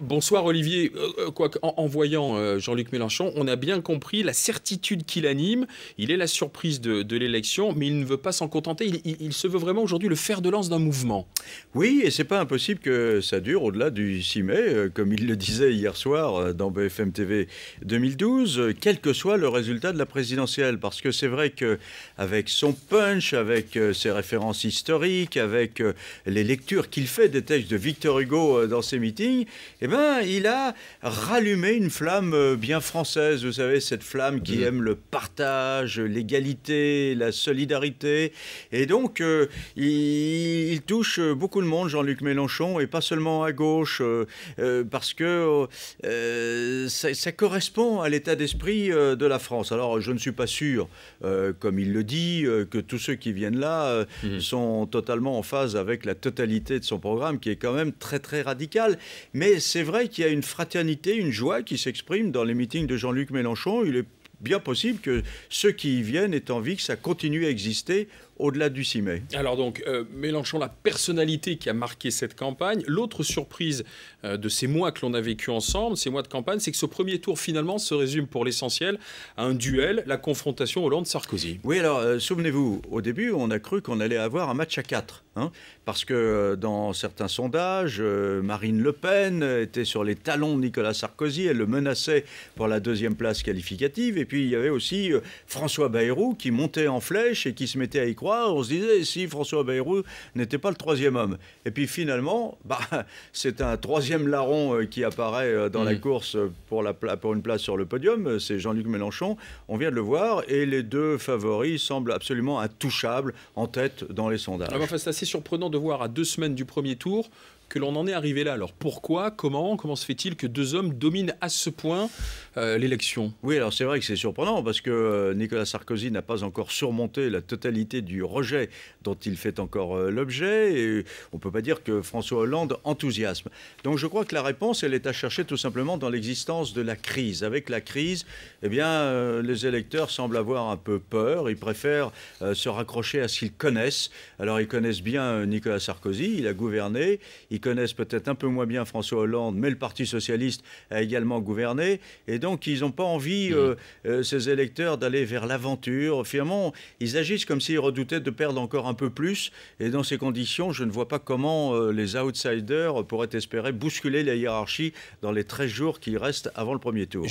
Bonsoir Olivier. En voyant Jean-Luc Mélenchon, on a bien compris la certitude qui l'anime. Il est la surprise de l'élection, mais il ne veut pas s'en contenter. Il se veut vraiment aujourd'hui le fer de lance d'un mouvement. Oui, et c'est pas impossible que ça dure au-delà du 6 mai, comme il le disait hier soir dans BFM TV 2012, quel que soit le résultat de la présidentielle. Parce que c'est vrai qu'avec son punch, avec ses références historiques, avec les lectures qu'il fait des textes de Victor Hugo dans ses meetings, eh ben, il a rallumé une flamme bien française. Vous savez, cette flamme qui aime le partage, l'égalité, la solidarité. Et donc, il touche beaucoup de monde, Jean-Luc Mélenchon, et pas seulement à gauche, parce que ça correspond à l'état d'esprit de la France. Alors, je ne suis pas sûr, comme il le dit, que tous ceux qui viennent là sont totalement en phase avec la totalité de son programme, qui est quand même très, très radical. Mais c'est vrai qu'il y a une fraternité, une joie qui s'exprime dans les meetings de Jean-Luc Mélenchon. Il est bien possible que ceux qui y viennent aient envie que ça continue à exister au-delà du 6 mai. Alors donc, Mélenchon, la personnalité qui a marqué cette campagne. L'autre surprise de ces mois que l'on a vécu ensemble, ces mois de campagne, c'est que ce premier tour, finalement, se résume pour l'essentiel à un duel, la confrontation Hollande-Sarkozy. Oui, alors, souvenez-vous, au début, on a cru qu'on allait avoir un match à 4. Parce que dans certains sondages, Marine Le Pen était sur les talons de Nicolas Sarkozy, elle le menaçait pour la deuxième place qualificative. Et puis, il y avait aussi François Bayrou qui montait en flèche et qui se mettait à y croire. On se disait, si François Bayrou n'était pas le troisième homme. Et puis finalement, c'est un troisième larron qui apparaît dans la course pour une place sur le podium. C'est Jean-Luc Mélenchon. On vient de le voir. Et les deux favoris semblent absolument intouchables en tête dans les sondages. Enfin, c'est assez surprenant de voir à 2 semaines du premier tour que l'on en est arrivé là. Alors pourquoi, comment se fait-il que deux hommes dominent à ce point l'élection? Oui, alors c'est vrai que c'est surprenant parce que Nicolas Sarkozy n'a pas encore surmonté la totalité du rejet dont il fait encore l'objet, et on ne peut pas dire que François Hollande enthousiasme. Donc je crois que la réponse, elle est à chercher tout simplement dans l'existence de la crise. Avec la crise, eh bien, les électeurs semblent avoir un peu peur, ils préfèrent se raccrocher à ce qu'ils connaissent. Alors ils connaissent bien Nicolas Sarkozy, il a gouverné, ils connaissent peut-être un peu moins bien François Hollande, mais le Parti socialiste a également gouverné. Et donc, ils n'ont pas envie, ces électeurs, d'aller vers l'aventure. Finalement, ils agissent comme s'ils redoutaient de perdre encore un peu plus. Et dans ces conditions, je ne vois pas comment les outsiders pourraient espérer bousculer la hiérarchie dans les 13 jours qui restent avant le premier tour.